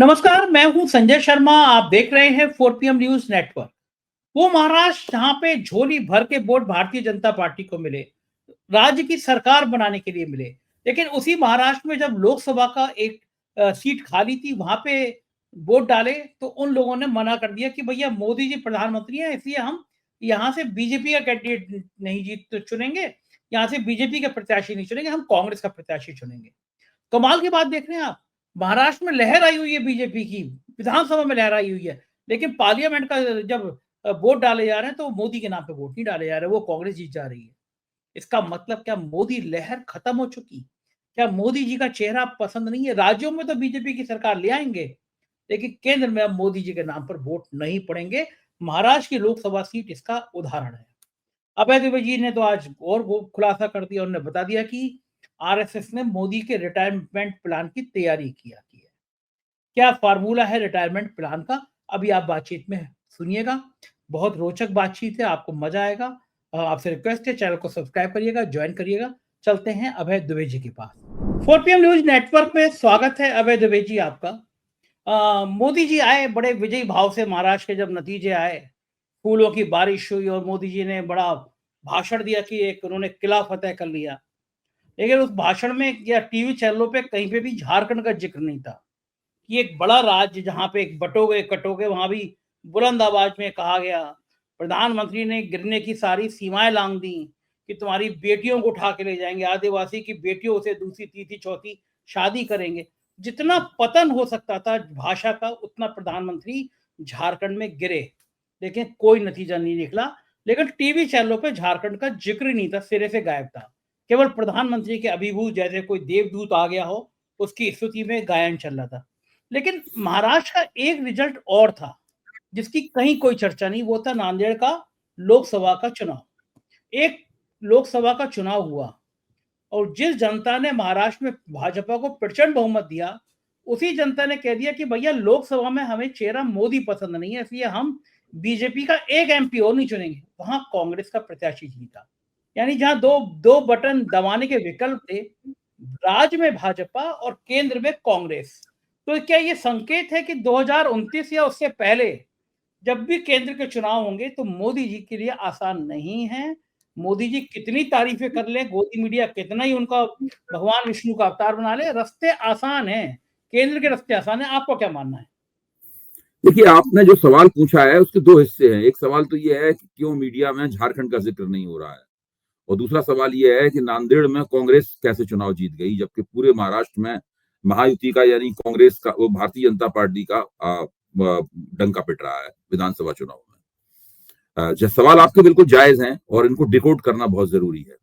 नमस्कार, मैं हूं संजय शर्मा। आप देख रहे हैं 4 PM न्यूज नेटवर्क। वो महाराष्ट्र जहां पे झोली भर के वोट भारतीय जनता पार्टी को मिले, राज्य की सरकार बनाने के लिए मिले, लेकिन उसी महाराष्ट्र में जब लोकसभा का एक सीट खाली थी, वहां पे वोट डाले तो उन लोगों ने मना कर दिया कि भैया मोदी जी प्रधानमंत्री हैं, इसलिए हम यहाँ से बीजेपी का कैंडिडेट नहीं जीत चुनेंगे, यहाँ से बीजेपी के प्रत्याशी नहीं चुनेंगे, हम कांग्रेस का प्रत्याशी चुनेंगे। कमाल की बात देख रहे हैं आप, महाराष्ट्र में लहर आई हुई है बीजेपी की, विधानसभा में लहर आई हुई है, लेकिन पार्लियामेंट का जब वोट डाले जा रहे हैं तो मोदी के नाम पे वोट नहीं डाले जा रहे, वो कांग्रेस जीत जा रही है। इसका मतलब क्या मोदी लहर खत्म हो चुकी? क्या मोदी जी का चेहरा पसंद नहीं है? राज्यों में तो बीजेपी की सरकार ले आएंगे, लेकिन केंद्र में अब मोदी जी के नाम पर वोट नहीं पड़ेंगे। महाराष्ट्र की लोकसभा सीट इसका उदाहरण है। अभय द्विवेदी जी ने तो आज और वो खुलासा कर दिया, उन्होंने बता दिया कि आरएसएस ने मोदी के रिटायरमेंट प्लान की तैयारी किया की है। क्या फार्मूला है रिटायरमेंट प्लान का? अभी आप बातचीत में सुनिएगा। बहुत रोचक बातचीत है, आपको मजा आएगा। आपसे रिक्वेस्ट है, चैनल को सब्सक्राइब करिएगा, ज्वाइन करिएगा। चलते हैं अभय द्विवेदी जी के पास। 4 PM न्यूज नेटवर्क में स्वागत है अभय द्विवेदी जी आपका। मोदी जी आए बड़े विजयी भाव से महाराष्ट्र के, जब नतीजे आए, फूलों की बारिश हुई और मोदी जी ने बड़ा भाषण दिया कि एक उन्होंने किला फतेह कर लिया। लेकिन उस भाषण में या टीवी चैनलों पे कहीं पे भी झारखंड का जिक्र नहीं था कि एक बड़ा राज्य जहां पे एक बटोगे कटोगे, वहां भी बुलंद आवाज में कहा गया। प्रधानमंत्री ने गिरने की सारी सीमाएं लांग दी कि तुम्हारी बेटियों को उठा के ले जाएंगे, आदिवासी की बेटियों से दूसरी तीसरी चौथी शादी करेंगे। जितना पतन हो सकता था भाषा का, उतना प्रधानमंत्री झारखंड में गिरे, लेकिन कोई नतीजा नहीं निकला। लेकिन टीवी चैनलों पे झारखंड का जिक्र ही नहीं था, सिरे से गायब था। केवल प्रधानमंत्री के अभिभूत जैसे कोई देवदूत आ गया हो, उसकी स्तुति में गायन चल रहा था। लेकिन महाराष्ट्र का एक रिजल्ट और था जिसकी कहीं कोई चर्चा नहीं, वो था नांदेड़ का लोकसभा का चुनाव। एक लोकसभा का चुनाव हुआ और जिस जनता ने महाराष्ट्र में भाजपा को प्रचंड बहुमत दिया, उसी जनता ने कह दिया कि भैया लोकसभा में हमें चेहरा मोदी पसंद नहीं है, इसलिए हम बीजेपी का एक एमपी और नहीं चुनेंगे। वहां कांग्रेस का प्रत्याशी जीता। यानी जहां दो दो बटन दबाने के विकल्प थे, राज्य में भाजपा और केंद्र में कांग्रेस। तो क्या ये संकेत है कि 2029 या उससे पहले जब भी केंद्र के चुनाव होंगे तो मोदी जी के लिए आसान नहीं है? मोदी जी कितनी तारीफें कर ले, गोदी मीडिया कितना ही उनका भगवान विष्णु का अवतार बना ले, रास्ते आसान हैं, केंद्र के रास्ते आसान है। आपको क्या मानना है? देखिए, आपने जो सवाल पूछा है उसके दो हिस्से हैं। एक सवाल तो ये है कि क्यों मीडिया में झारखंड का जिक्र नहीं हो रहा है, और दूसरा सवाल ये है कि नांदेड़ में कांग्रेस कैसे चुनाव जीत गई, जबकि पूरे महाराष्ट्र में महायुति का यानी कांग्रेस का, वो भारतीय जनता पार्टी का डंका पिट रहा है विधानसभा चुनाव में। जो सवाल आपके बिल्कुल जायज हैं और इनको डिकोड करना बहुत जरूरी है।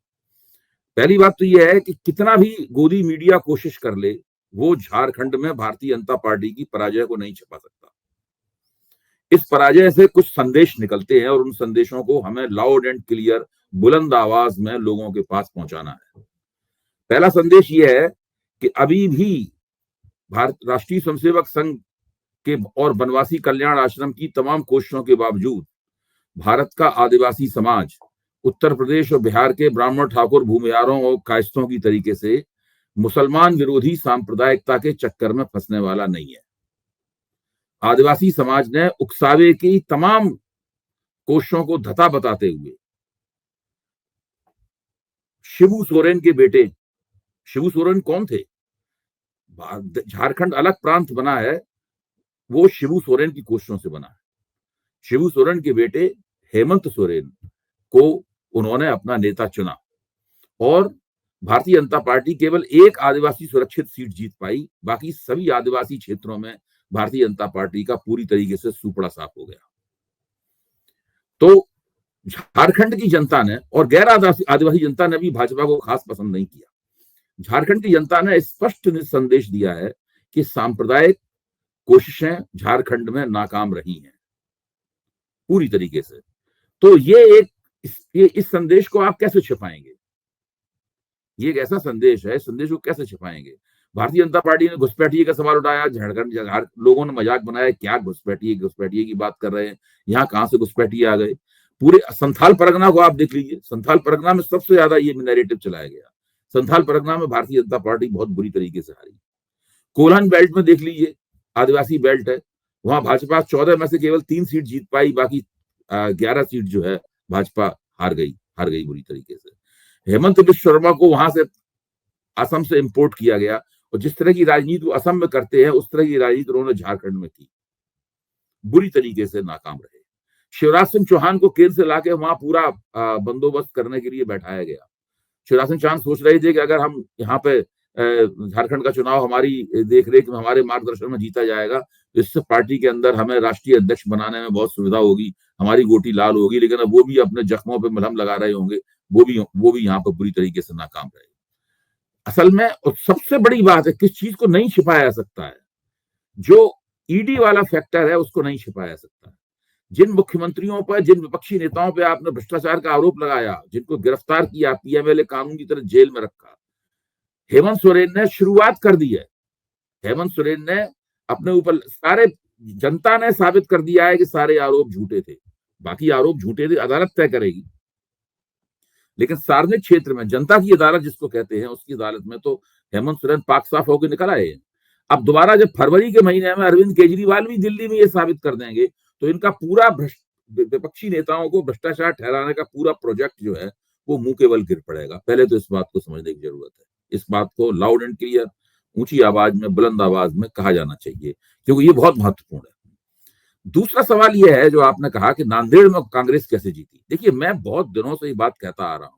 पहली बात तो यह है कि कितना भी गोदी मीडिया कोशिश कर ले, वो झारखंड में भारतीय जनता पार्टी की पराजय को नहीं छिपा सकता। इस पराजय से कुछ संदेश निकलते हैं और उन संदेशों को हमें लाउड एंड क्लियर, बुलंद आवाज में लोगों के पास पहुंचाना है। पहला संदेश यह है कि अभी भी भारत राष्ट्रीय स्वयंसेवक संघ के और वनवासी कल्याण आश्रम की तमाम कोशिशों के बावजूद भारत का आदिवासी समाज उत्तर प्रदेश और बिहार के ब्राह्मण, ठाकुर, भूमिहारों और कायस्थों की तरीके से मुसलमान विरोधी सांप्रदायिकता के चक्कर में फंसने वाला नहीं है। आदिवासी समाज ने उकसावे की तमाम कोशिशों को धता बताते हुए शिबू सोरेन के बेटे, शिबू सोरेन कौन थे? झारखंड अलग प्रांत बना है, वो शिबू सोरेन की कोशिशों से बना है। शिबू सोरेन के बेटे हेमंत सोरेन को उन्होंने अपना नेता चुना और भारतीय जनता पार्टी केवल एक आदिवासी सुरक्षित सीट जीत पाई। बाकी सभी आदिवासी क्षेत्रों में भारतीय जनता पार्टी का पूरी तरीके से सुपड़ा साफ हो गया। तो झारखंड की जनता ने और गैर आदिवासी जनता ने भी भाजपा को खास पसंद नहीं किया। झारखंड की जनता ने स्पष्ट संदेश दिया है कि सांप्रदायिक कोशिशें झारखंड में नाकाम रही हैं पूरी तरीके से। तो ये इस संदेश को आप कैसे छिपाएंगे? ये एक ऐसा संदेश है, संदेश को कैसे छिपाएंगे? भारतीय जनता पार्टी ने घुसपैठिए का सवाल उठाया, झारखंड लोगों ने मजाक बनाया, क्या घुसपैठिए की बात कर रहे हैं, यहाँ कहां से घुसपैठिए आ गए। पूरे संथाल परगना को आप देख लीजिए, संथाल परगना में सबसे ज्यादा ये नैरेटिव चलाया गया। संथाल परगना में भारतीय जनता पार्टी बहुत बुरी तरीके से हारी। कोल्हन बेल्ट में देख लीजिए, आदिवासी बेल्ट है, वहां भाजपा 14 में से केवल 3 सीट जीत पाई, बाकी 11 सीट जो है भाजपा हार गई बुरी तरीके से। हेमंत बिश्व शर्मा को वहां से असम से इंपोर्ट किया गया, और जिस तरह की राजनीति वो असम में करते हैं उस तरह की राजनीति उन्होंने झारखंड में की, बुरी तरीके से नाकाम रहे। शिवराज सिंह चौहान को केंद्र से लाके वहां पूरा बंदोबस्त करने के लिए बैठाया गया। शिवराज सिंह चौहान सोच रहे थे कि अगर हम यहाँ पे झारखंड का चुनाव हमारी देखरेख में, हमारे मार्गदर्शन में जीता जाएगा, तो इससे पार्टी के अंदर हमें राष्ट्रीय अध्यक्ष बनाने में बहुत सुविधा होगी, हमारी गोटी लाल होगी। लेकिन अब वो भी अपने जख्मों पे मलहम लगा रहे होंगे, वो भी यहाँ पर बुरी तरीके से नाकाम रहे। असल में और सबसे बड़ी बात है, किस चीज को नहीं छिपाया जा सकता है, जो ईडी वाला फैक्टर है उसको नहीं छिपाया जा सकता। जिन मुख्यमंत्रियों पर, जिन विपक्षी नेताओं पर आपने भ्रष्टाचार का आरोप लगाया, जिनको गिरफ्तार किया, पीएमएलए कानून की तरह जेल में रखा, हेमंत सोरेन ने शुरुआत कर दी है। हेमंत सोरेन ने अपने ऊपर सारे, जनता ने साबित कर दिया है कि सारे आरोप झूठे थे। बाकी आरोप झूठे थे, अदालत तय करेगी, लेकिन सार्वजनिक क्षेत्र में जनता की अदालत जिसको कहते हैं, उसकी अदालत में तो हेमंत सोरेन पाक साफ होकर निकल आए हैं। अब दोबारा जब फरवरी के महीने में अरविंद केजरीवाल भी दिल्ली में ये साबित कर देंगे, तो इनका पूरा विपक्षी नेताओं को भ्रष्टाचार ठहराने का पूरा प्रोजेक्ट जो है वो मुंह के बल गिर पड़ेगा। पहले तो इस बात को समझने की जरूरत है, इस बात को लाउड एंड क्लियर, ऊंची आवाज में, बुलंद आवाज में कहा जाना चाहिए, क्योंकि ये बहुत महत्वपूर्ण है। दूसरा सवाल यह है जो आपने कहा कि नांदेड़ में कांग्रेस कैसे जीती। देखिए, मैं बहुत दिनों से ये बात कहता आ रहा हूं,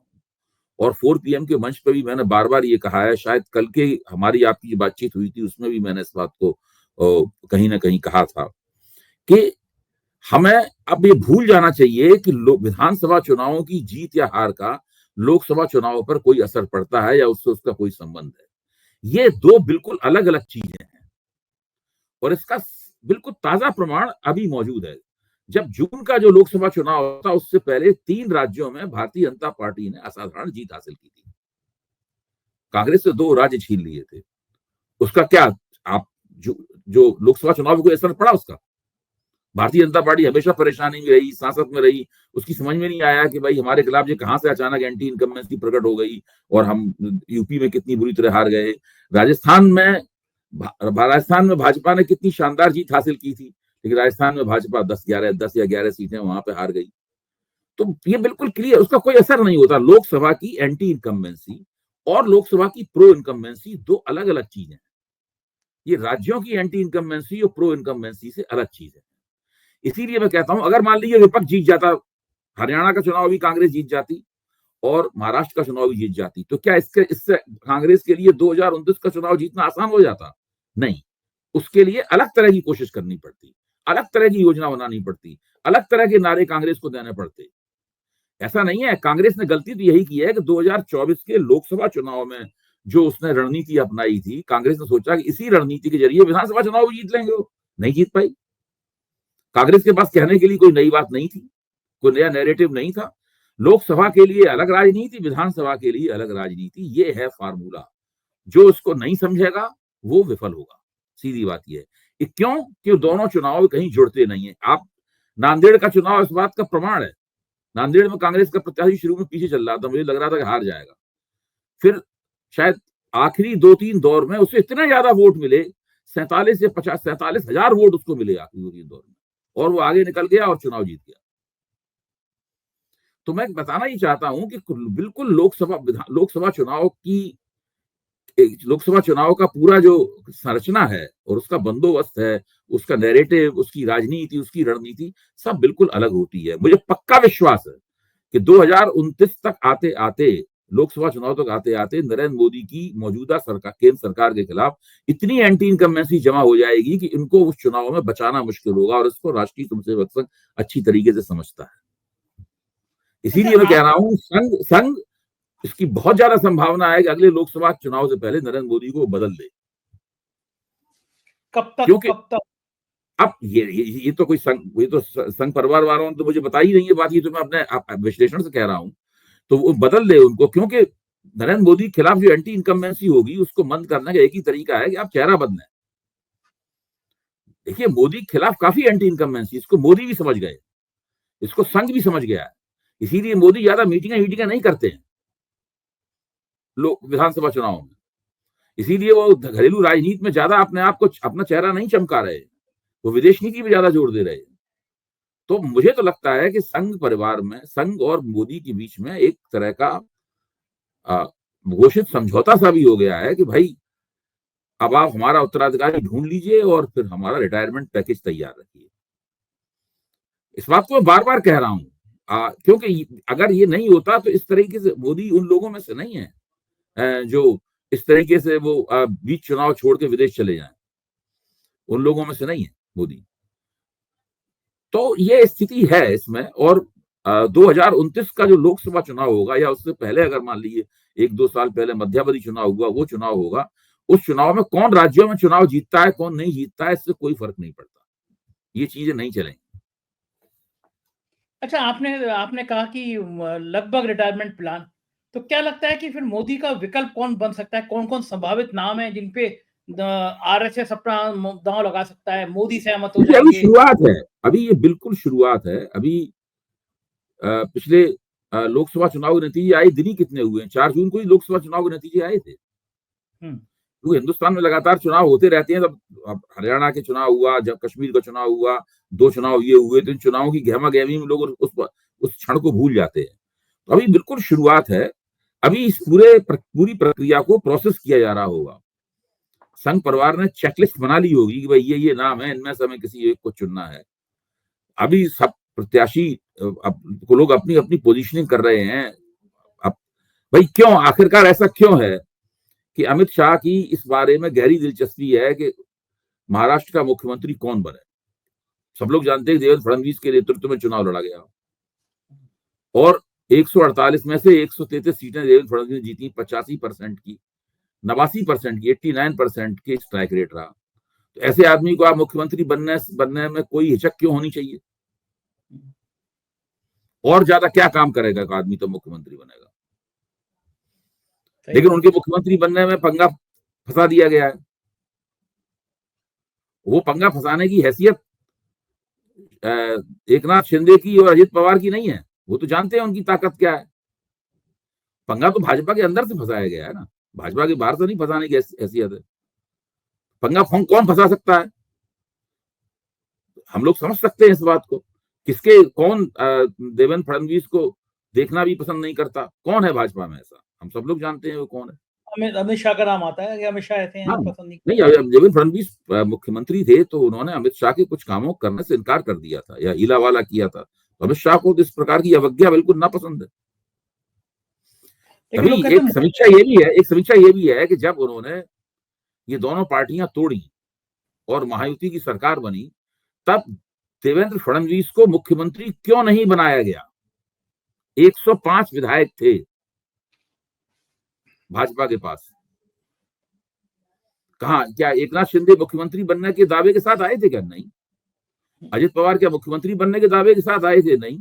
और 4 PM के मंच पर भी मैंने बार बार ये कहा है, शायद कल के हमारी आपकी बातचीत हुई थी उसमें भी मैंने इस बात को कहीं ना कहीं कहा था कि हमें अब ये भूल जाना चाहिए कि विधानसभा चुनावों की जीत या हार का लोकसभा चुनावों पर कोई असर पड़ता है या उससे उसका कोई संबंध है। ये दो बिल्कुल अलग अलग चीजें हैं, और इसका बिल्कुल ताजा प्रमाण अभी मौजूद है। जब जून का जो लोकसभा चुनाव था, उससे पहले 3 राज्यों में भारतीय जनता पार्टी ने असाधारण जीत हासिल की थी। कांग्रेस से 2 राज्य छीन लिए थे। उसका क्या आप जो लोकसभा चुनाव में कोई असर पड़ा उसका? भारतीय जनता पार्टी हमेशा परेशानी में रही, सांसद में रही, उसकी समझ में नहीं आया कि भाई हमारे खिलाफ ये कहां से अचानक एंटी इनकम्बेंसी प्रकट हो गई, और हम यूपी में कितनी बुरी तरह हार गए। राजस्थान में भाजपा ने कितनी शानदार जीत हासिल की थी, लेकिन राजस्थान में भाजपा 10 या 11 सीटें वहां पे हार गई। तो ये बिल्कुल क्लियर, उसका कोई असर नहीं होता। लोकसभा की एंटी इनकम्बेंसी और लोकसभा की प्रो इनकम्बेंसी 2 अलग अलग चीजें हैं। ये राज्यों की एंटी इनकम्बेंसी और प्रो इनकम्बेंसी से अलग चीज है। इसीलिए मैं कहता हूं, अगर मान लीजिए विपक्ष जीत जाता, हरियाणा का चुनाव भी कांग्रेस जीत जाती और महाराष्ट्र का चुनाव भी जीत जाती, तो क्या इससे कांग्रेस के लिए 2029 का चुनाव जीतना आसान हो जाता? नहीं। उसके लिए अलग तरह की कोशिश करनी पड़ती, अलग तरह की योजना बनानी पड़ती, अलग तरह के नारे कांग्रेस को देने पड़ते। ऐसा नहीं है। कांग्रेस ने गलती तो यही की है कि 2024 के लोकसभा चुनाव में जो उसने रणनीति अपनाई थी, कांग्रेस ने सोचा कि इसी रणनीति के जरिए विधानसभा चुनाव भी जीत लेंगे। वो नहीं जीत पाई। कांग्रेस के पास कहने के लिए कोई नई बात नहीं थी, कोई नया नैरेटिव नहीं था। लोकसभा के लिए अलग राजनीति, विधानसभा के लिए अलग राजनीति, ये है फार्मूला। जो उसको नहीं समझेगा वो विफल होगा, सीधी बात यह है। क्यों? कि दोनों चुनाव कहीं जुड़ते नहीं है। आप नांदेड़ का चुनाव इस बात का प्रमाण है। नांदेड़ में कांग्रेस का प्रत्याशी शुरू में पीछे चल रहा था, मुझे लग रहा था कि हार जाएगा। फिर शायद आखिरी 2-3 दौर में उसे इतने ज्यादा वोट मिले, 47,000 वोट उसको मिले आखिरी 2-3 दौर में, और वो आगे निकल गया और चुनाव जीत गया। तो मैं बताना ही चाहता हूं कि बिल्कुल लोकसभा चुनाव का पूरा जो संरचना है और उसका बंदोबस्त है, उसका नैरेटिव, उसकी राजनीति, उसकी रणनीति सब बिल्कुल अलग होती है। मुझे पक्का विश्वास है कि 2029 तक आते आते, लोकसभा चुनाव तक आते आते नरेंद्र मोदी की मौजूदा सरकार, केंद्र सरकार के खिलाफ इतनी एंटी इनकम्बेंसी जमा हो जाएगी कि इनको उस चुनाव में बचाना मुश्किल होगा, और इसको राष्ट्रीय स्वयंसेवक संघ अच्छी तरीके से समझता है। इसीलिए मैं कह रहा हूं, संघ इसकी बहुत ज्यादा संभावना है कि अगले लोकसभा चुनाव से पहले नरेंद्र मोदी को बदल दे। कब तक? क्योंकि अब ये तो कोई ये तो संघ परिवार वालों ने तो मुझे बताई नहीं है बात, ये तो मैं अपने विश्लेषण से कह रहा हूं। तो वो बदल दे उनको, क्योंकि नरेंद्र मोदी के खिलाफ जो एंटी इनकम्बेंसी होगी उसको बंद करने का एक ही तरीका है कि आप चेहरा बदलें। देखिए, मोदी के खिलाफ काफी एंटी इनकम्बेंसी, इसको मोदी भी समझ गए, इसको संघ भी समझ गया है। इसीलिए मोदी ज्यादा मीटिंग नहीं करते हैं लोग विधानसभा चुनाव में। इसीलिए वो घरेलू राजनीति में ज्यादा अपने आप को, अपना चेहरा नहीं चमका रहे, वो विदेश नीति में ज्यादा जोर दे रहे हैं। तो मुझे तो लगता है कि संघ परिवार में, संघ और मोदी के बीच में एक तरह का घोषित समझौता सा भी हो गया है कि भाई अब आप हमारा उत्तराधिकारी ढूंढ लीजिए और फिर हमारा रिटायरमेंट पैकेज तैयार रखिए। इस बात को मैं बार बार कह रहा हूं, क्योंकि अगर ये नहीं होता तो इस तरीके से मोदी उन लोगों में से नहीं है जो इस तरीके से वो बीच चुनाव छोड़ के विदेश चले जाएं, उन लोगों में से नहीं है मोदी। तो ये स्थिति है इसमें। और 2029 का जो लोकसभा चुनाव होगा या उससे पहले अगर मान लीजिए 1-2 साल पहले मध्यावधि चुनाव हुआ, वो चुनाव होगा, उस चुनाव में कौन राज्यों में चुनाव जीतता है कौन नहीं जीतता है इससे कोई फर्क नहीं पड़ता, ये चीजें नहीं चलेंगी। अच्छा, आपने आपने कहा कि लगभग रिटायरमेंट प्लान, तो क्या लगता है कि फिर मोदी का विकल्प कौन बन सकता है? कौन कौन संभावित नाम है जिन पे आरएसएस अपना दांव लगा सकता है, मोदी सहमत हो अभी जाएंगे? शुरुआत है, अभी ये बिल्कुल शुरुआत है। अभी पिछले लोकसभा चुनाव के नतीजे आए दिन ही कितने हुए हैं, 4 जून को ही लोकसभा चुनाव के नतीजे आए थे। तो हिंदुस्तान में लगातार चुनाव होते रहते हैं। तब हरियाणा के चुनाव हुआ, जब कश्मीर का चुनाव हुआ, 2 चुनाव ये हुए, तो इन चुनावों की गहमा गहमी में लोग उस क्षण को भूल जाते हैं। तो अभी बिल्कुल शुरुआत है, अभी इस पूरी प्रक्रिया को प्रोसेस किया जा रहा होगा। संघ परिवार ने चेकलिस्ट बना ली होगी कि भाई ये नाम है, इनमें से हमें किसी एक को चुनना है। अभी सब प्रत्याशी को लोग अपनी अपनी पोजीशनिंग कर रहे हैं। अब भाई क्यों, आखिरकार ऐसा क्यों है कि अमित शाह की इस बारे में गहरी दिलचस्पी है कि महाराष्ट्र का मुख्यमंत्री कौन बने। सब लोग जानते हैं देवेंद्र फडणवीस के नेतृत्व में चुनाव लड़ा गया और 148 में से 133 सीटें देवेंद्र फडणवीस ने जीती, 85% की, 89% की, 89% की स्ट्राइक रेट रहा। तो ऐसे आदमी को आप मुख्यमंत्री बनने में कोई हिचक क्यों होनी चाहिए? और ज्यादा क्या काम करेगा एक आदमी तो मुख्यमंत्री बनेगा। लेकिन उनके मुख्यमंत्री बनने में पंगा फंसा दिया गया है। वो पंगा फंसाने की हैसियत एकनाथ शिंदे की और अजित पवार की नहीं है। वो तो जानते हैं उनकी ताकत क्या है। पंगा तो भाजपा के अंदर से फंसाया गया है ना, भाजपा के बाहर से नहीं फंसाने की हैसियत है। पंगा कौन फंसा सकता है? हम लोग समझ सकते हैं इस बात को। कौन देवेंद्र फडणवीस को देखना भी पसंद नहीं करता? कौन है भाजपा में ऐसा? हम सब लोग जानते हैं वो कौन है। अमित शाह का नाम आता है कि अमित शाह ऐसे हैं, पसंद नहीं, देवेंद्र फडणवीस मुख्यमंत्री थे तो उन्होंने अमित शाह के कुछ कामों करने से इनकार कर दिया था या इलावाला किया था। तो अमित शाह को इस प्रकार की अवज्ञा बिल्कुल नापसंद है। तभी एक समीक्षा ये भी है कि जब उन्होंने ये दोनों पार्टियां तोड़ी और महायुति की सरकार बनी, तब देवेंद्र फडणवीस को मुख्यमंत्री क्यों नहीं बनाया गया? 105 विधायक थे भाजपा के पास। कहा क्या एकनाथ शिंदे मुख्यमंत्री बनने के दावे के साथ आए थे? क्या नहीं। अजित पवार क्या मुख्यमंत्री बनने के दावे के साथ आए थे? नहीं।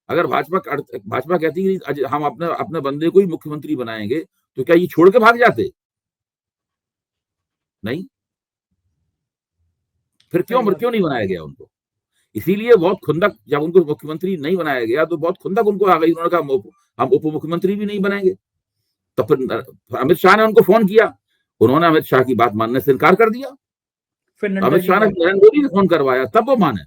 अगर भाजपा कहती है हम अपने बंदे को ही मुख्यमंत्री बनाएंगे, तो क्या ये छोड़ के भाग जाते? नहीं। फिर क्यों नहीं बनाया गया उनको? इसीलिए बहुत खुंदक, जब उनको मुख्यमंत्री नहीं बनाया गया तो बहुत खुंदक उनको आ गई। उन्होंने कहा हम उप मुख्यमंत्री भी नहीं बनेंगे। तो फिर अमित शाह ने उनको फोन किया, उन्होंने अमित शाह की बात मानने से इनकार कर दिया। फिर अमित शाह ने नरेंद्र मोदी ने फोन करवाया, तब वो माने।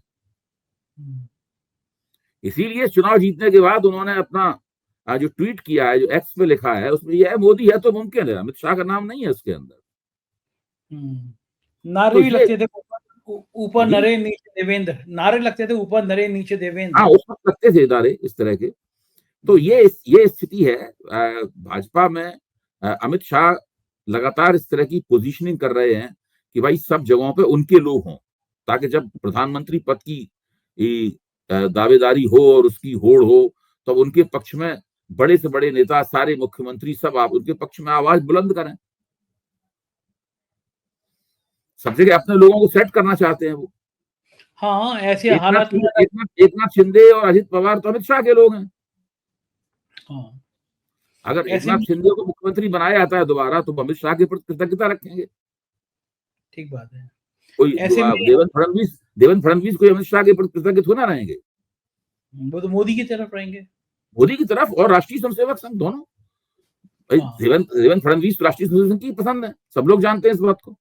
इसीलिए चुनाव जीतने के बाद उन्होंने अपना जो ट्वीट किया है, जो एक्स पे लिखा है, उसमें यह है मोदी है तो मुमकिन है, अमित शाह का नाम नहीं है उसके अंदर। नारे भी लगते थे ऊपर नरे नीचे देवेंद्र, नारे लगते थे ऊपर नरे नीचे देवेंद्र। हाँ, उस वक्त लगते थे नारे इस तरह के। तो ये स्थिति है भाजपा में। अमित शाह लगातार इस तरह की पोजीशनिंग कर रहे हैं कि भाई सब जगहों पे उनके लोग हों, ताकि जब प्रधानमंत्री पद की दावेदारी हो और उसकी होड़ हो, तो उनके पक्ष में बड़े से बड़े नेता, सारे मुख्यमंत्री सब आप उनके पक्ष में आवाज बुलंद करें। सब जगह अपने लोगों को सेट करना चाहते हैं वो। हाँ, ऐसे हालात में एकनाथ शिंदे और अजित पवार तो अमित शाह के लोग हैं। हाँ। अगर एकनाथ शिंदे को मुख्यमंत्री बनाया जाता है दोबारा, तो अमित शाह के प्रति कृतज्ञता रखेंगे। ठीक बात है। कोई देवेंद्र फडणवीस कोई अमित शाह के प्रति कृतज्ञ थोड़ा रहेंगे, वो तो मोदी की तरफ रहेंगे, मोदी की तरफ और राष्ट्रीय स्वयंसेवक संघ दोनों। भाई हाँ। देवेंद्र फडणवीस राष्ट्रीय स्वयं संघ की पसंद है, सब लोग जानते हैं इस बात को।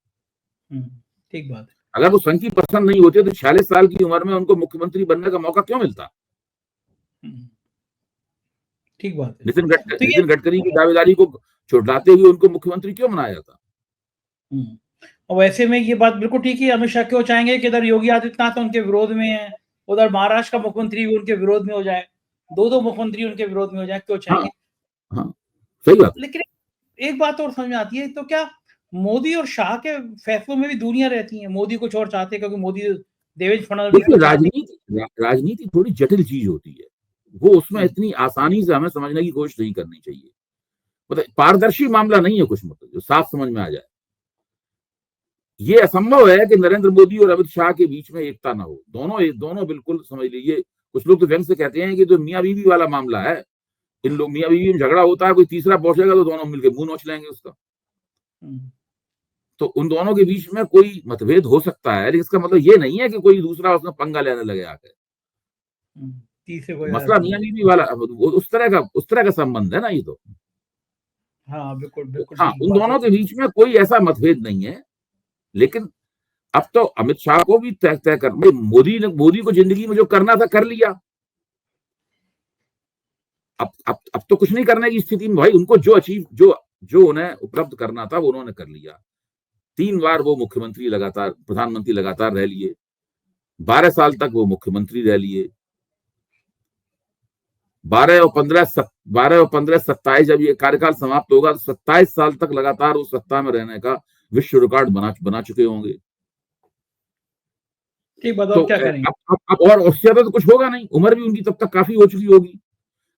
ठीक बात है। अगर वो संघ की पसंद नहीं होती तो 46 साल की उम्र में उनको मुख्यमंत्री बनने का मौका क्यों मिलता? ठीक बात है। तो नितिन गडकरी की दावेदारी को छुटलाते हुए उनको मुख्यमंत्री क्यों बनाया जाता? और वैसे में ये बात बिल्कुल ठीक है, अमित शाह क्यों चाहेंगे कि इधर योगी आदित्यनाथ उनके विरोध में है, उधर महाराष्ट्र का मुख्यमंत्री भी उनके विरोध में हो जाए, दो मुख्यमंत्री उनके विरोध में हो जाए, क्यों चाहेंगे? हाँ, सही बात। लेकिन एक बात और समझ में आती है, तो क्या मोदी और शाह के फैसलों में भी दूरियां रहती हैं? मोदी कुछ और चाहते हैं क्योंकि मोदी देवेंद्र फडणवीस देखिए, को चाहते राजनीति थोड़ी जटिल चीज होती है, वो उसमें इतनी आसानी से हमें समझने की कोशिश नहीं करनी चाहिए। मतलब पारदर्शी मामला नहीं है कुछ, मतलब जो साफ समझ में आ जाए। ये असंभव है कि नरेंद्र मोदी और अमित शाह के बीच में एकता ना हो। दोनों बिल्कुल समझ लीजिए, कुछ लोग तो व्यंग से कहते हैं कि जो मियाँ बीवी वाला मामला है, इन लोग मियाँ बीवी में झगड़ा होता है, कोई तीसरा पहुंचेगा तो दोनों मिलकर मुंह नोच लेंगे उसका। तो उन दोनों के बीच में कोई मतभेद हो सकता है, लेकिन इसका मतलब ये नहीं है कि कोई दूसरा उसमें पंगा लेने लगे आके। मसला मियाँ बीवी वाला उस तरह का संबंध है ना ये तो। हाँ, बिल्कुल बिल्कुल हाँ, ठीक उन बात दोनों है। के बीच में कोई ऐसा मतभेद नहीं है, लेकिन अब तो अमित शाह को भी तय कर, मोदी को जिंदगी में जो करना था कर लिया। अब तो कुछ नहीं करने की स्थिति में भाई। उनको जो उन्हें उपलब्ध करना था वो उन्होंने कर लिया। 3 बार वो प्रधानमंत्री लगातार रह लिए, 12 साल तक वो मुख्यमंत्री रह लिए। 12 और 15 27 जब ये कार्यकाल समाप्त होगा तो 27 साल तक लगातार उस सत्ता में रहने का विश्व रिकॉर्ड बना चुके होंगे। ठीक बात, तो क्या करेंगे? अब और उससे ज्यादा तो कुछ होगा नहीं। उम्र भी उनकी तब तक काफी हो चुकी होगी।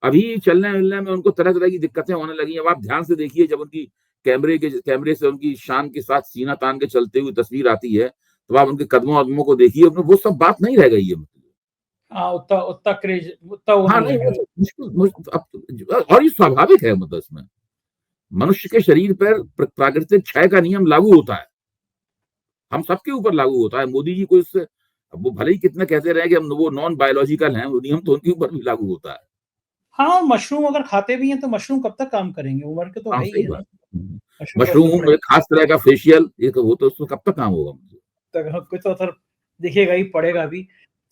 अभी चलने मिलने में उनको तरह तरह की दिक्कतें होने लगी। अब आप ध्यान से देखिए, जब उनकी कैमरे से उनकी शान के साथ सीना तान के चलते हुए तस्वीर आती है, तो आप उनके कदमों को देखिए, वो सब बात नहीं रह गई है। हाँ, उतना क्रेज, उतना वो हाँ, नहीं नहीं, है। वो और ये स्वाभाविक है। मतलब इसमें मनुष्य के शरीर पर प्राकृतिक क्षय का नियम लागू होता है, हम सबके ऊपर लागू होता है। मोदी जी को इससे, अब वो भले ही कितने कहते रहे कि हम वो नॉन बायोलॉजिकल हैं, वो नियम तो उनके ऊपर भी लागू होता है। हाँ, और मशरूम अगर खाते भी हैं तो मशरूम कब तक काम करेंगे? उम्र के तो हाँ, है ही सही है ना। बात। मशरूम मशरूम एक खास तरह का फेशियल, ये तो वो तो उसको कब तक काम होगा? तक कुछ तो असर दिखेगा ही, पड़ेगा भी।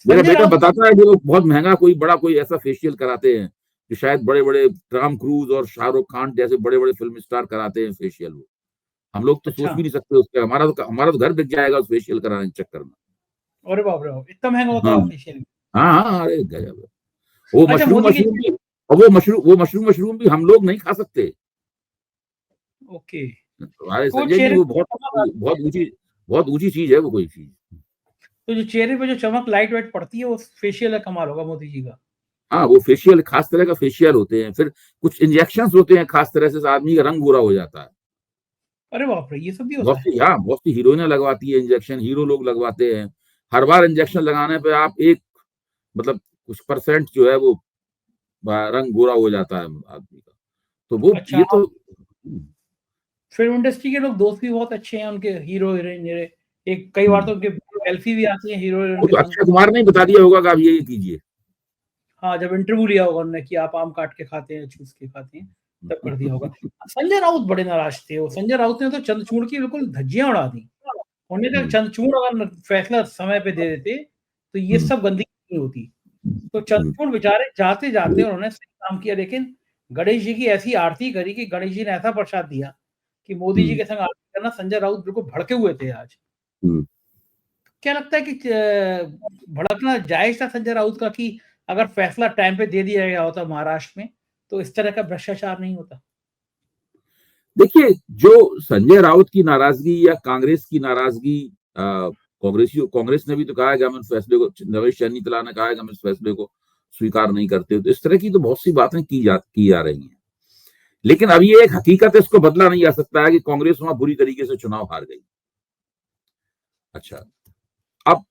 मेरा संजय बेटा राउत बताता है कि वो बहुत महंगा कोई ऐसा फेशियल कराते हैं कि शायद बड़े बड़े टॉम क्रूज और शाहरुख खान जैसे बड़े बड़े फिल्म स्टार कराते हैं फेशियल। वो हम लोग तो सोच अच्छा, भी नहीं सकते उसका। हमारा तो घर बिक जाएगा उस फेशियल कराने के चक्कर में। अरे बाप रे बाप, इतना महंगा होता हाँ, है फेशियल? हाँ, हाँ, अरे गजब है। वो अच्छा, मशरूम मोदी की, मशरूम भी, और वो मशरूम भी हम लोग नहीं खा सकते। ओके, अरे तो संजय जी, चेहरे वो पे चमक आती है, बहुत ऊंची चीज है वो, कोई चीज। तो जो चेहरे पे जो चमक लाइट वाइट पड़ती है वो फेशियल है, कमाल होगा मोदी जी का। हाँ, वो फेशियल खास तरह का फेशियल होते हैं। फिर कुछ इंजेक्शन होते हैं खास तरह से, आदमी का रंग गोरा हो जाता है। अरे बाप रे, ये सब भी होता है? बहुत सी हीरोइनें लगवाती है इंजेक्शन, हीरो लोग लगवाते हैं। हर बार इंजेक्शन लगाने पे आप एक, मतलब कुछ परसेंट जो है वो रंग गोरा हो जाता है आदमी का। तो वो अच्छा, ये हाँ, तो फिल्म इंडस्ट्री के लोग दोस्त भी बहुत अच्छे हैं उनके, हीरो हीरोइन। एक कई बार तो उनके सेल्फी भी आती है हीरो हीरोइन वो के तो संग। अक्षय कुमार ने ही बता दिया होगा कि आप ये कीजिए। हाँ, जब इंटरव्यू लिया होगा उन्होंने कि आप आम काट के खाते हैं, चूस के खाते हैं, तब कर दिया होगा। संजय राउत बड़े नाराज थे। वो संजय राउत ने तो चंद्रचूड़ की बिल्कुल धज्जियां उड़ा दी। उन्हें तो चंद्रचूड़ अगर फैसला समय पे दे देते तो ये सब गंदगी नहीं होती। तो चंद्रचूड़ बेचारे जाते जाते उन्होंने सही काम किया, लेकिन गणेश जी की ऐसी आरती करी कि गणेश जी ने ऐसा प्रसाद दिया कि मोदी जी के संग आरती करना, संजय राउत बिल्कुल भड़के हुए थे आज। क्या लगता है कि भड़कना जायज था संजय राउत का, कि अगर फैसला टाइम पे दे दिया गया होता महाराष्ट्र में तो इस तरह का भ्रष्टाचार नहीं होता? देखिए, जो संजय राउत की नाराजगी या कांग्रेस की नाराजगी, कांग्रेस ने भी तो कहा है कि हम इस फैसले को, नवेश चन्नीतला ने कहा है कि हम इस फैसले को स्वीकार नहीं करते। तो इस तरह की तो बहुत सी बातें की जा रही हैं। लेकिन अब ये एक हकीकत है, इसको बदला नहीं जा सकता है कि कांग्रेस वहां बुरी तरीके से चुनाव हार गई। अच्छा, अब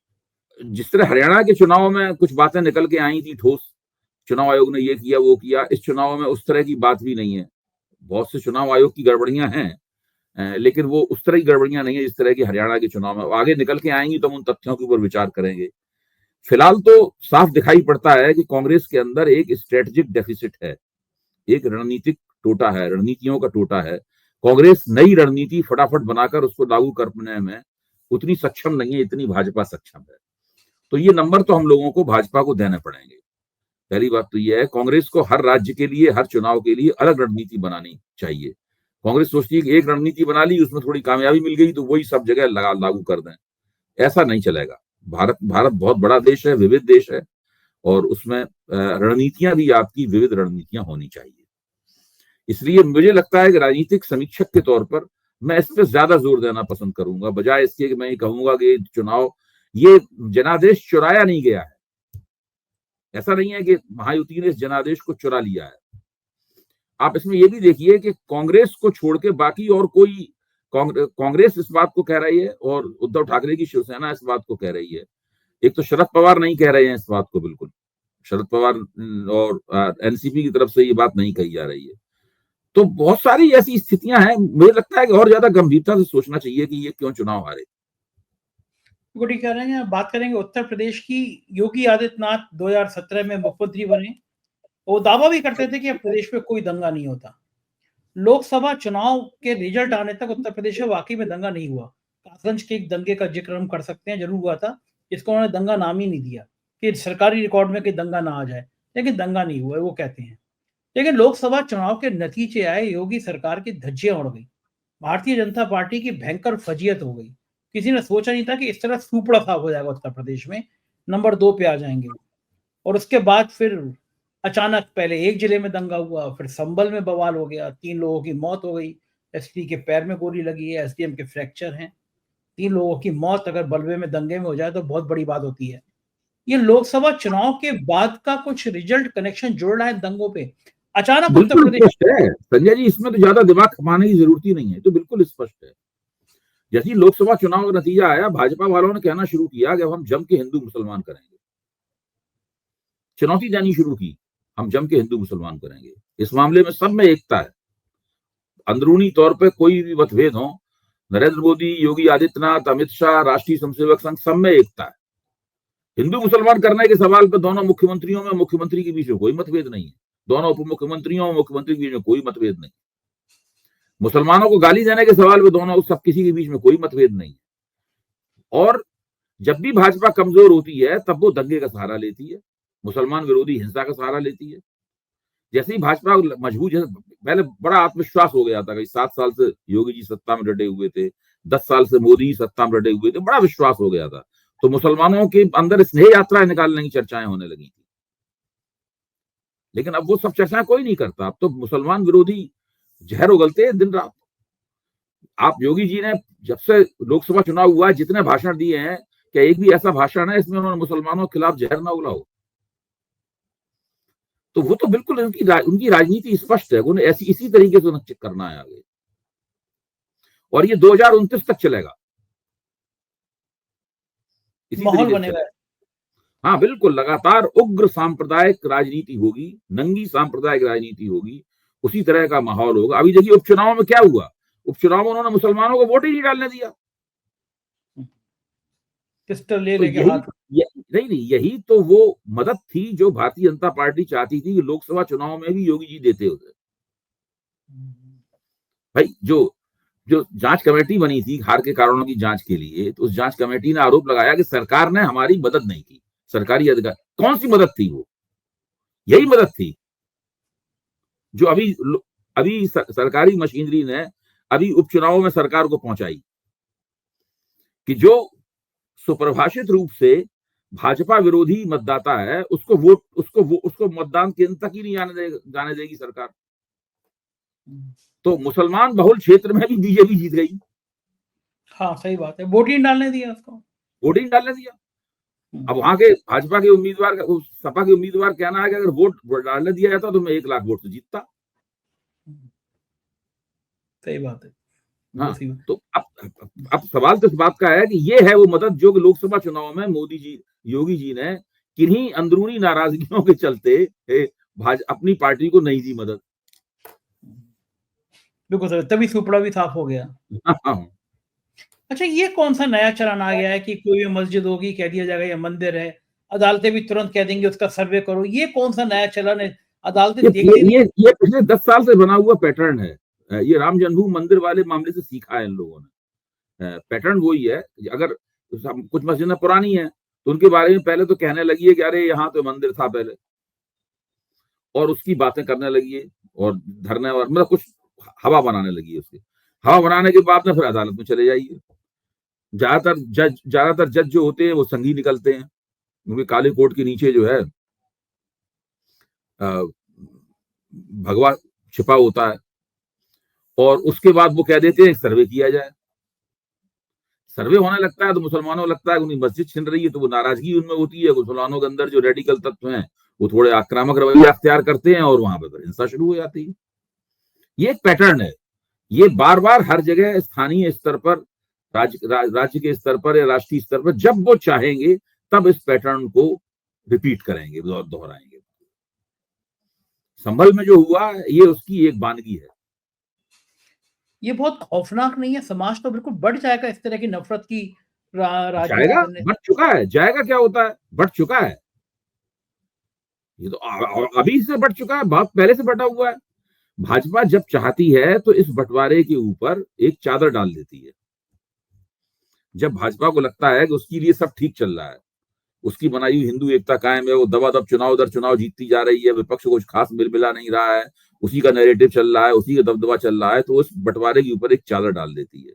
जिस तरह हरियाणा के चुनाव में कुछ बातें निकल के आई थी ठोस, चुनाव आयोग ने ये किया वो किया, इस चुनाव में उस तरह की बात भी नहीं है। बहुत से चुनाव आयोग की गड़बड़ियां हैं, लेकिन वो उस तरह की गड़बड़ियां नहीं है जिस तरह की हरियाणा के चुनाव में आगे निकल के आएंगी, तो हम उन तथ्यों के ऊपर विचार करेंगे। फिलहाल तो साफ दिखाई पड़ता है कि कांग्रेस के अंदर एक स्ट्रेटेजिक डेफिसिट है, एक रणनीतिक टोटा है, रणनीतियों का टोटा है। कांग्रेस नई रणनीति फटाफट बनाकर उसको लागू करने में उतनी सक्षम नहीं है, इतनी भाजपा सक्षम है। तो ये नंबर तो हम लोगों को भाजपा को देने पड़ेंगे। पहली बात तो ये है, कांग्रेस को हर राज्य के लिए, हर चुनाव के लिए अलग रणनीति बनानी चाहिए। कांग्रेस सोचती है कि एक रणनीति बना ली, उसमें थोड़ी कामयाबी मिल गई तो वही सब जगह लागू कर दें। ऐसा नहीं चलेगा। भारत बहुत बड़ा देश है, विविध देश है, और उसमें रणनीतियां भी आपकी विविध रणनीतियां होनी चाहिए। इसलिए मुझे लगता है कि राजनीतिक समीक्षक के तौर पर मैं इस पर ज्यादा जोर देना पसंद करूंगा, बजाय इसके कि मैं ये कहूंगा कि चुनाव, ये जनादेश चुराया नहीं गया है। ऐसा नहीं है कि महायुति ने इस जनादेश को चुरा लिया है। आप इसमें यह भी देखिए कि कांग्रेस को छोड़ के बाकी और कोई, कांग्रेस इस बात को कह रही है और उद्धव ठाकरे की शिवसेना इस बात को कह रही है। एक तो शरद पवार नहीं कह रहे हैं इस बात को, बिल्कुल शरद पवार और एनसीपी की तरफ से ये बात नहीं कही जा रही है। तो बहुत सारी ऐसी स्थितियां हैं, मुझे लगता है कि और ज्यादा गंभीरता से सोचना चाहिए कि ये क्यों चुनाव हारे। गुडी कह रहे हैं, बात करेंगे उत्तर प्रदेश की। योगी आदित्यनाथ 2017 में मुख्यमंत्री बने, वो दावा भी करते थे कि अब प्रदेश में कोई दंगा नहीं होता। लोकसभा चुनाव के रिजल्ट आने तक उत्तर प्रदेश में वाकई में दंगा नहीं हुआ। कासगंज के एक दंगे का जिक्र हम कर सकते हैं, जरूर हुआ था, इसको उन्होंने दंगा नाम ही नहीं दिया कि सरकारी रिकॉर्ड में कि दंगा ना आ जाए, लेकिन दंगा नहीं हुआ है वो कहते हैं। लेकिन लोकसभा चुनाव के नतीजे आए, योगी सरकार की धज्जियां उड़ गई, भारतीय जनता पार्टी की भयंकर फजीयत हो गई। किसी ने सोचा नहीं था कि इस तरह सुपड़ा साफ हो जाएगा उत्तर प्रदेश में, नंबर 2 पे आ जाएंगे। और उसके बाद फिर अचानक पहले एक जिले में दंगा हुआ, फिर संभल में बवाल हो गया, 3 लोगों की मौत हो गई, एसपी के पैर में गोली लगी है, एसडीएम के फ्रैक्चर हैं। 3 लोगों की मौत अगर बलवे में दंगे में हो जाए तो बहुत बड़ी बात होती है। ये लोकसभा चुनाव के बाद का कुछ रिजल्ट कनेक्शन जोड़ रहा है दंगों पे, अचानक उत्तर बिल्कुल प्रदेश। स्पष्ट है संजय जी, इसमें तो ज्यादा दिमाग खपाने की जरूरत ही नहीं है, तो बिल्कुल स्पष्ट है। जैसे ही लोकसभा चुनाव का नतीजा आया, भाजपा वालों ने कहना शुरू किया कि अब हम जम के हिंदू मुसलमान करेंगे, चुनौती देनी शुरू की, हम जम के हिंदू मुसलमान करेंगे। इस मामले में सब में एकता है, अंदरूनी तौर पर कोई भी मतभेद हो, नरेंद्र मोदी, योगी आदित्यनाथ, अमित शाह, राष्ट्रीय स्वयंसेवक संघ, सब में एकता है। हिंदू मुसलमान करने के सवाल पर दोनों मुख्यमंत्रियों में, मुख्यमंत्री के बीच में कोई मतभेद नहीं है, दोनों उप मुख्यमंत्रियों और मुख्यमंत्री के बीच में कोई मतभेद नहीं। मुसलमानों को गाली देने के सवाल पे दोनों, सब किसी के बीच में कोई मतभेद नहीं है। और जब भी भाजपा कमजोर होती है तब वो दंगे का सहारा लेती है, मुसलमान विरोधी हिंसा का सहारा लेती है। जैसे ही भाजपा मजबूत, जैसे पहले बड़ा आत्मविश्वास हो गया था कि 7 साल से योगी जी सत्ता में डटे हुए थे, 10 साल से मोदी सत्ता में डटे हुए थे, बड़ा विश्वास हो गया था, तो मुसलमानों के अंदर स्नेह यात्रा निकालने की चर्चाएं होने लगी थी। लेकिन अब वो सब चर्चाएं कोई नहीं करता, अब तो मुसलमान विरोधी जहर उगलते हैं दिन रात। आप योगी जी ने जब से लोकसभा चुनाव हुआ है जितने भाषण दिए हैं, क्या एक भी ऐसा भाषण है इसमें उन्होंने मुसलमानों के खिलाफ जहर ना उगला हो? तो वो तो बिल्कुल उनकी राजनीति स्पष्ट है, उन्हें ऐसी इसी तरीके से निश्चित करना है आगे, और ये 2029 तक चलेगा, इसी माहौल तरीके से बनेगा। हाँ बिल्कुल, लगातार उग्र सांप्रदायिक राजनीति होगी, नंगी सांप्रदायिक राजनीति होगी, उसी तरह का माहौल होगा। अभी देखिए उपचुनाव में क्या हुआ, उपचुनाव में उन्होंने मुसलमानों को वोट ही नहीं डालने दिया, पिस्टल ले तो लेके यही हाथ। नहीं, यही तो वो मदद थी जो भारतीय जनता पार्टी चाहती थी कि लोकसभा चुनाव में भी योगी जी देते होते। भाई जो जांच कमेटी बनी थी हार के कारणों की जांच के लिए, तो उस जांच कमेटी ने आरोप लगाया कि सरकार ने हमारी मदद नहीं की, सरकारी अधिकार। कौन सी मदद थी वो? यही मदद थी जो अभी सरकारी मशीनरी ने अभी उपचुनावों में सरकार को पहुंचाई, कि जो सुपरिभाषित रूप से भाजपा विरोधी मतदाता है उसको मतदान केंद्र तक ही नहीं जाने देगी सरकार। तो मुसलमान बहुल क्षेत्र में भी बीजेपी जीत गई। हाँ सही बात है, वोट ही डालने दिया उसको, वोट ही डालने दिया। अब वहां के भाजपा के उम्मीदवार, सपा के उम्मीदवार कहना है कि अगर वोट डालने दिया जाता तो मैं 1 लाख वोट से जीतता। सही बात है। हाँ, तो अब सवाल तो इस बात का है कि ये है वो मदद जो लोकसभा चुनाव में मोदी जी, योगी जी ने किन्हीं अंदरूनी नाराजगियों के चलते अपनी पार्टी को नहीं दी मदद। बिल्कुल सर, तभी सुपड़ा भी साफ हो गया। अच्छा, ये कौन सा नया चलन आ गया है कि कोई भी मस्जिद होगी कह दिया जाएगा ये मंदिर है, अदालतें भी तुरंत कह देंगे उसका सर्वे करो, ये कौन सा नया चलन है अदालतें देखती नहीं। ये पिछले 10 साल से बना हुआ पैटर्न है। ये राम जन्मभूमि मंदिर वाले मामले से सीखा है इन लोगों ने। पैटर्न वही है। अगर कुछ मस्जिदें पुरानी है तो उनके बारे में पहले तो कहने लगी है कि अरे यहाँ तो मंदिर था पहले, और उसकी बातें करने लगी है और धरने और मतलब कुछ हवा बनाने लगी है। उसकी हवा बनाने के बाद में फिर अदालत में चले जाइए। ज्यादातर जज जो होते हैं वो संघी निकलते हैं, क्योंकि काले कोट के नीचे जो है भगवा छिपा होता है। और उसके बाद वो कह देते हैं सर्वे किया जाए। सर्वे होने लगता है तो मुसलमानों को लगता है कि उनकी मस्जिद छिन रही है, तो वो नाराजगी उनमें होती है। मुसलमानों के अंदर जो रेडिकल तत्व हैं वो थोड़े आक्रामक रवैया अख्तियार करते हैं और वहां पर हिंसा शुरू हो जाती है। ये एक पैटर्न है। ये बार बार हर जगह स्थानीय स्तर पर, राज्य के स्तर पर या राष्ट्रीय स्तर पर जब वो चाहेंगे तब इस पैटर्न को रिपीट करेंगे, दोहराएंगे। संभल में जो हुआ ये उसकी एक वानगी है। ये बहुत खौफनाक नहीं है? समाज तो बिल्कुल बढ़ जाएगा इस तरह की नफरत की राजनीति जाएगा, करने। बढ़ चुका है। जाएगा क्या होता है, बढ़ चुका है। ये तो अभी से बढ़ चुका है, बहुत पहले से बढ़ा हुआ है। भाजपा जब चाहती है तो इस बंटवारे के ऊपर एक चादर डाल देती है। जब भाजपा को लगता है कि उसके लिए सब ठीक चल रहा है, उसकी बनाई हुई हिंदू एकता कायम है, वो दबादब चुनाव दर चुनाव जीतती जा रही है, विपक्ष को कुछ खास मिला नहीं रहा है, उसी का नैरेटिव चल रहा है, उसी का दबदबा चल रहा है, तो उस बंटवारे के ऊपर एक चादर डाल देती है।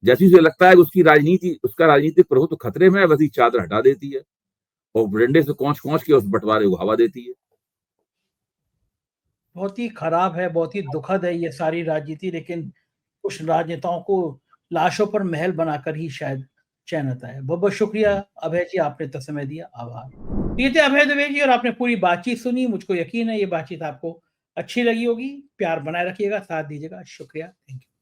जैसे उसे लगता है कि उसका राजनीतिक प्रभुत्व खतरे में है, वैसी चादर हटा देती है और डंडे से कौंच के उस बंटवारे को हवा देती है। बहुत ही खराब है, बहुत ही दुखद है ये सारी राजनीति, लेकिन कुछ राजनेताओं को लाशों पर महल बनाकर ही शायद चैन आता है। बहुत बहुत शुक्रिया अभय जी, आपने इतना समय दिया, आभार। ये थे अभय दुबे जी और आपने पूरी बातचीत सुनी। मुझको यकीन है ये बातचीत आपको अच्छी लगी होगी। प्यार बनाए रखिएगा, साथ दीजिएगा। शुक्रिया, थैंक यू।